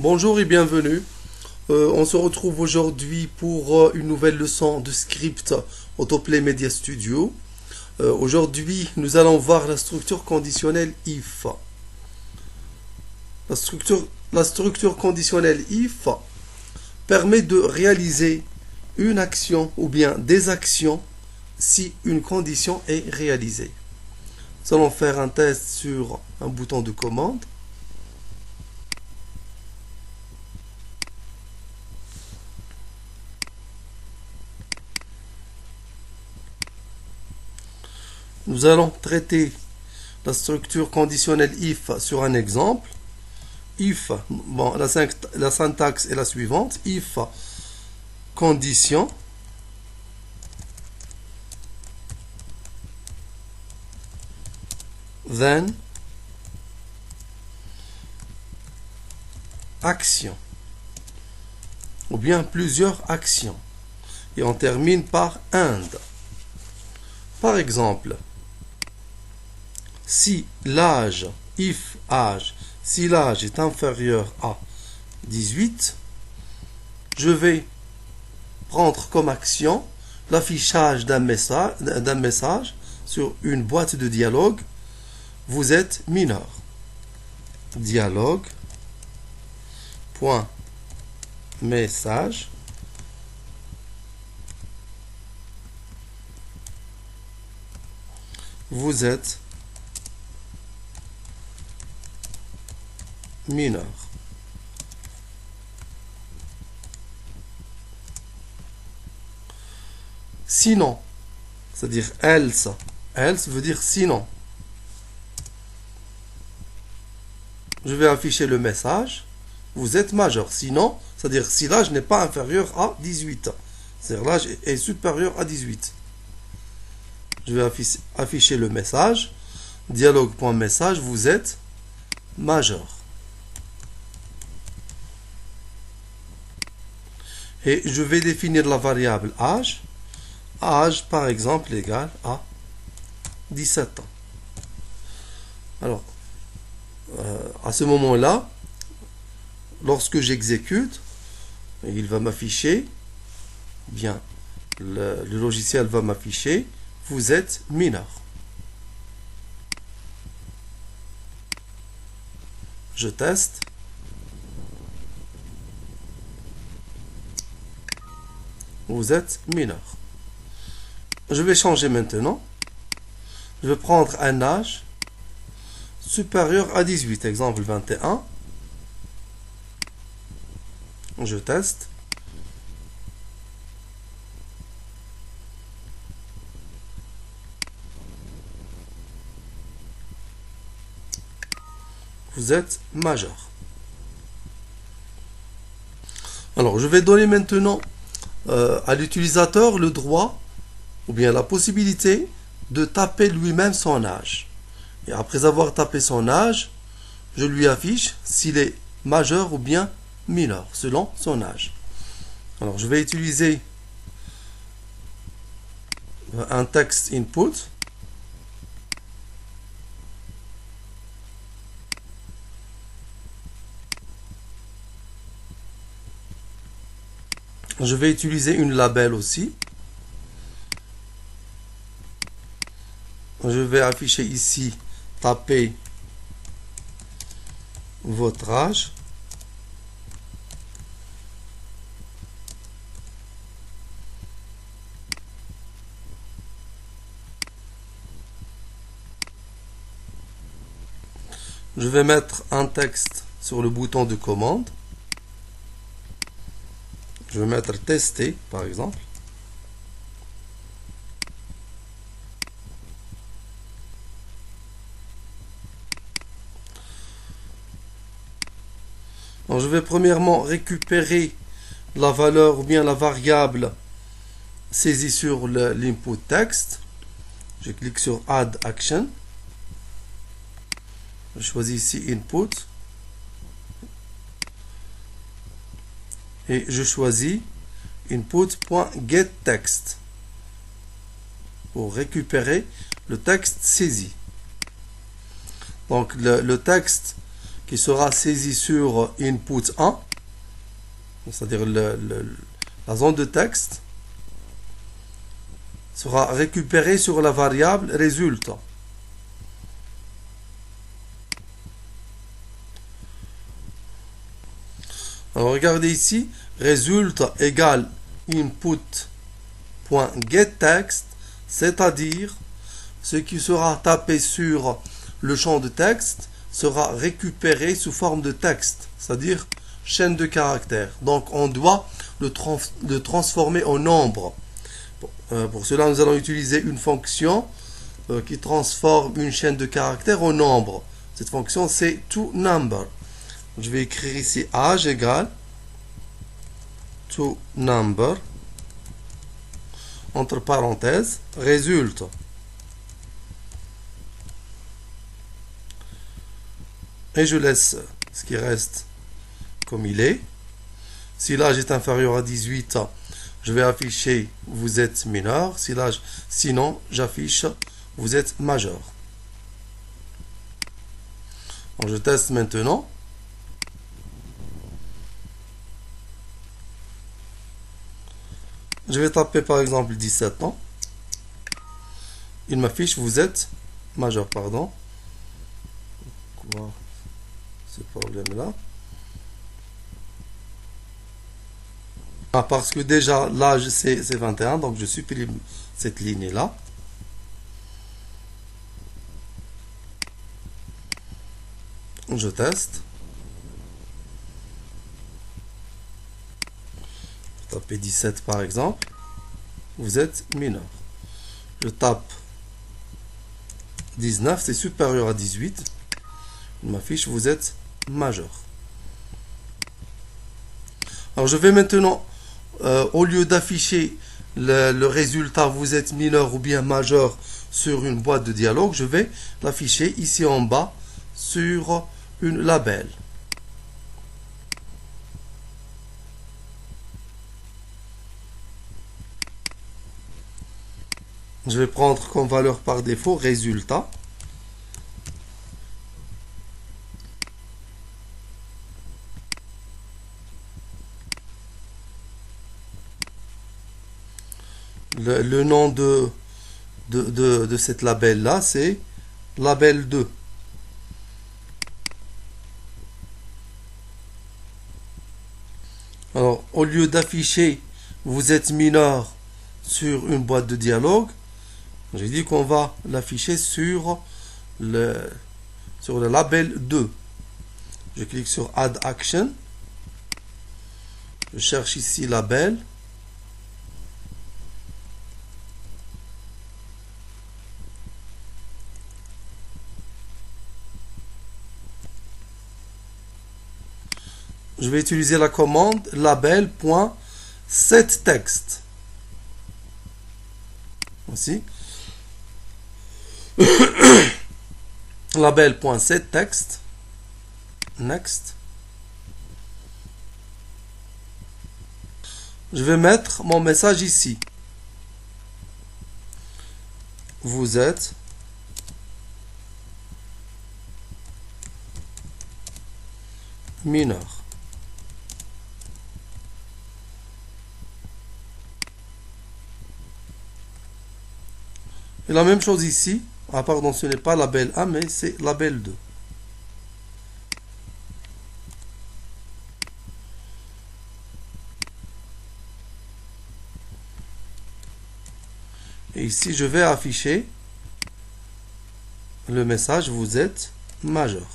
Bonjour et bienvenue. On se retrouve aujourd'hui pour une nouvelle leçon de script Autoplay Media Studio. Aujourd'hui, nous allons voir la structure conditionnelle if. La structure conditionnelle if permet de réaliser une action ou bien des actions si une condition est réalisée. Nous allons faire un test sur un bouton de commande. Nous allons traiter la structure conditionnelle if sur un exemple. If, bon, la syntaxe est la suivante. If condition then action ou bien plusieurs actions et on termine par and. Par exemple, si l'âge, if âge, si l'âge est inférieur à 18, je vais prendre comme action l'affichage d'un message sur une boîte de dialogue. Vous êtes mineur. Dialogue. Point. Message. Vous êtes mineur. Sinon, c'est-à-dire else. Else veut dire sinon. Je vais afficher le message. Vous êtes majeur. Sinon, c'est-à-dire si l'âge n'est pas inférieur à 18. C'est-à-dire l'âge est supérieur à 18. Je vais afficher le message. Dialogue.message. Vous êtes majeur. Et je vais définir la variable âge. Âge, par exemple, égal à 17 ans. Alors, à ce moment-là, lorsque j'exécute, il va m'afficher, bien, le logiciel va m'afficher, vous êtes mineur. Je teste. Vous êtes mineur. Je vais changer maintenant. Je vais prendre un âge supérieur à 18, exemple 21. Je teste. Vous êtes majeur. Alors, je vais donner maintenant à l'utilisateur le droit ou bien la possibilité de taper lui-même son âge. Et après avoir tapé son âge, je lui affiche s'il est majeur ou bien mineur, selon son âge. Alors, je vais utiliser un text input. Je vais utiliser une label aussi. Je vais afficher ici, taper votre âge. Je vais mettre un texte sur le bouton de commande. Je vais mettre tester, par exemple. Donc, je vais premièrement récupérer la valeur ou bien la variable saisie sur l'input text. Je clique sur Add Action. Je choisis ici Input. Et je choisis input.getText pour récupérer le texte saisi. Donc le texte qui sera saisi sur input 1, c'est-à-dire la zone de texte, sera récupéré sur la variable résultat. Alors regardez ici, résultat égale input.getText, c'est-à-dire ce qui sera tapé sur le champ de texte sera récupéré sous forme de texte, c'est-à-dire chaîne de caractères. Donc on doit le transformer en nombre. Pour cela, nous allons utiliser une fonction qui transforme une chaîne de caractères en nombre. Cette fonction, c'est toNumber. Je vais écrire ici âge égale toNumber, entre parenthèses, résultat. Et je laisse ce qui reste comme il est. Si l'âge est inférieur à 18 ans, je vais afficher vous êtes mineur. Sinon, j'affiche vous êtes majeur. Donc, je teste maintenant. Je vais taper par exemple 17 ans. Il m'affiche vous êtes majeur, pardon. Quoi ce problème-là? Ah, parce que déjà l'âge c'est 21, donc je supprime cette ligne-là. Je teste. Je tape 17 par exemple. Vous êtes mineur. Je tape 19, c'est supérieur à 18. Il m'affiche vous êtes majeur. Alors je vais maintenant, au lieu d'afficher le résultat vous êtes mineur ou bien majeur sur une boîte de dialogue, je vais l'afficher ici en bas sur une label. Je vais prendre comme valeur par défaut résultat. Le nom de cette label là, c'est label 2. Alors, au lieu d'afficher vous êtes mineur sur une boîte de dialogue, j'ai dit qu'on va l'afficher sur le label 2. Je clique sur Add Action. Je cherche ici label. Je vais utiliser la commande label.setText. Voici. Label.setText. Next. Je vais mettre mon message ici. Vous êtes mineur. Et la même chose ici. Ah pardon, ce n'est pas label 1, mais c'est label 2. Et ici, je vais afficher le message vous êtes majeur.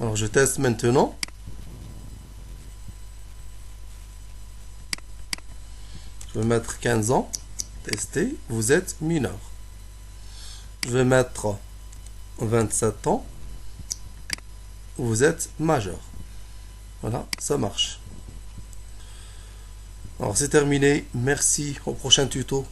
Alors, je teste maintenant. Je vais mettre 15 ans. Tester. Vous êtes mineur. Je vais mettre 27 ans. Vous êtes majeur. Voilà, ça marche. Alors, c'est terminé. Merci. Au prochain tuto.